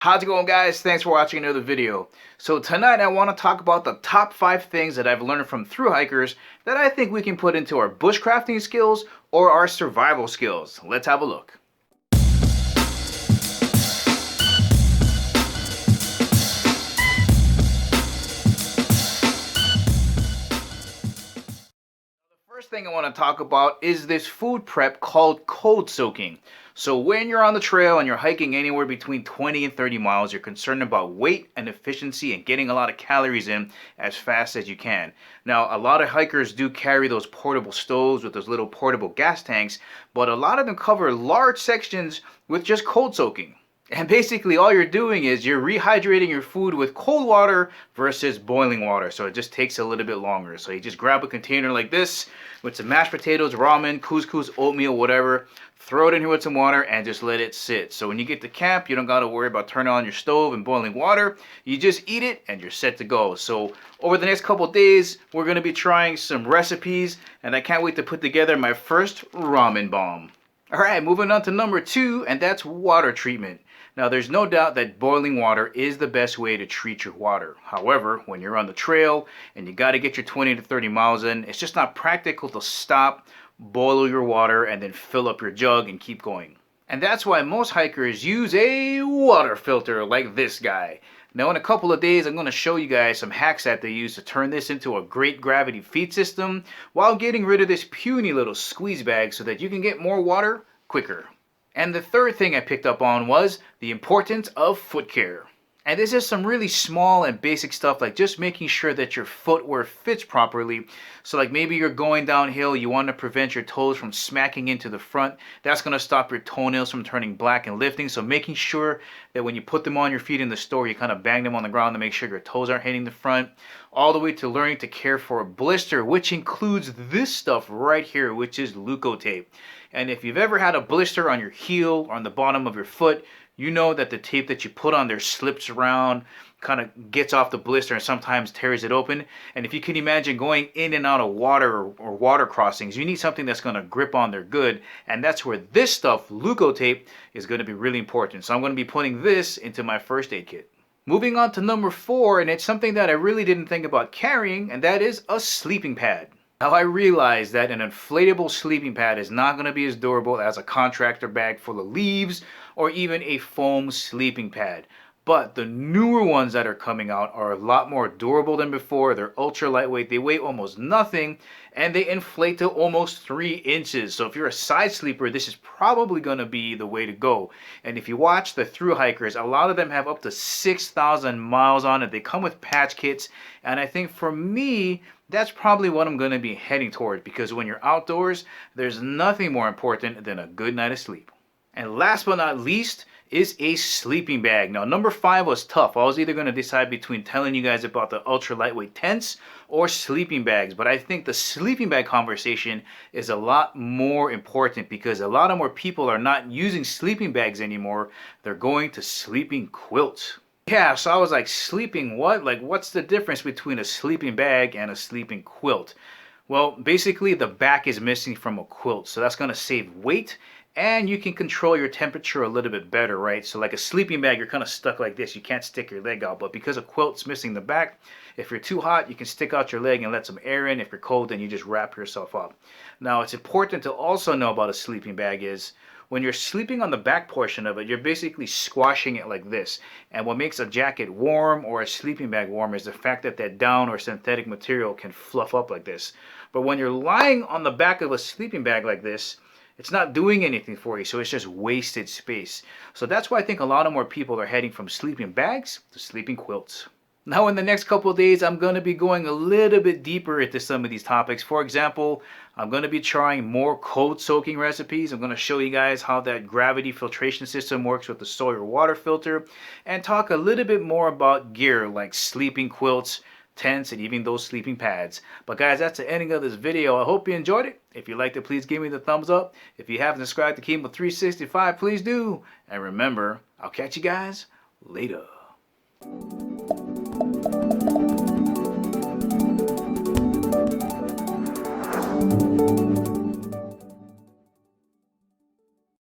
How's it going, guys? Thanks for watching another video. So tonight I want to talk about the top 5 things that I've learned from thru hikers that I think we can put into our bushcrafting skills or our survival skills. Let's have a look. First thing I want to talk about is this food prep called cold soaking. So when you're on the trail and you're hiking anywhere between 20 and 30 miles, you're concerned about weight and efficiency and getting a lot of calories in as fast as you can. Now, a lot of hikers do carry those portable stoves with those little portable gas tanks, but a lot of them cover large sections with just cold soaking. And basically all you're doing is you're rehydrating your food with cold water versus boiling water. So it just takes a little bit longer. So you just grab a container like this with some mashed potatoes, ramen, couscous, oatmeal, whatever. Throw it in here with some water and just let it sit. So when you get to camp, you don't got to worry about turning on your stove and boiling water. You just eat it and you're set to go. So over the next couple of days, we're going to be trying some recipes. And I can't wait to put together my first ramen bomb. Alright, moving on to number 2, and that's water treatment. Now, there's no doubt that boiling water is the best way to treat your water. However, when you're on the trail and you got to get your 20 to 30 miles in, it's just not practical to stop, boil your water, and then fill up your jug and keep going. And that's why most hikers use a water filter like this guy. Now in a couple of days I'm going to show you guys some hacks that they use to turn this into a great gravity feed system while getting rid of this puny little squeeze bag so that you can get more water quicker. And the third thing I picked up on was the importance of foot care. And this is some really small and basic stuff like just making sure that your footwear fits properly. So like maybe you're going downhill, you want to prevent your toes from smacking into the front. That's going to stop your toenails from turning black and lifting. So making sure that when you put them on your feet in the store, you kind of bang them on the ground to make sure your toes aren't hitting the front. All the way to learning to care for a blister, which includes this stuff right here, which is Leukotape. And if you've ever had a blister on your heel or on the bottom of your foot, you know that the tape that you put on there slips around, kind of gets off the blister and sometimes tears it open. And if you can imagine going in and out of water or water crossings, you need something that's going to grip on there good. And that's where this stuff, Leukotape, is going to be really important. So I'm going to be putting this into my first aid kit. Moving on to number 4, and it's something that I really didn't think about carrying, and that is a sleeping pad. Now I realize that an inflatable sleeping pad is not going to be as durable as a contractor bag full of leaves or even a foam sleeping pad. But the newer ones that are coming out are a lot more durable than before. They're ultra lightweight, they weigh almost nothing, and they inflate to almost 3 inches. So if you're a side sleeper, this is probably going to be the way to go. And if you watch the thru hikers, a lot of them have up to 6,000 miles on it. They come with patch kits, and I think for me, that's probably what I'm going to be heading toward, because when you're outdoors, there's nothing more important than a good night of sleep. And last but not least is a sleeping bag. Now number 5 was tough. I was either going to decide between telling you guys about the ultra lightweight tents or sleeping bags, but I think the sleeping bag conversation is a lot more important because a lot of more people are not using sleeping bags anymore. They're going to sleeping quilts. Yeah, so I was like, sleeping what? Like, what's the difference between a sleeping bag and a sleeping quilt? Well, basically the back is missing from a quilt, so that's going to save weight, and you can control your temperature a little bit better, right? So like a sleeping bag, you're kind of stuck like this. You can't stick your leg out, but because a quilt's missing the back, if you're too hot, you can stick out your leg and let some air in. If you're cold, then you just wrap yourself up. Now, it's important to also know about a sleeping bag is when you're sleeping on the back portion of it, you're basically squashing it like this. And what makes a jacket warm or a sleeping bag warm is the fact that that down or synthetic material can fluff up like this. But when you're lying on the back of a sleeping bag like this, it's not doing anything for you, so it's just wasted space. So that's why I think a lot of more people are heading from sleeping bags to sleeping quilts. Now in the next couple of days, I'm going to be going a little bit deeper into some of these topics. For example, I'm going to be trying more cold soaking recipes. I'm going to show you guys how that gravity filtration system works with the Sawyer water filter, and talk a little bit more about gear like sleeping quilts, tents, and even those sleeping pads. But guys, that's the ending of this video. I hope you enjoyed it. If you liked it, please give me the thumbs up. If you haven't subscribed to Kimo 365, please do. And remember, I'll catch you guys later.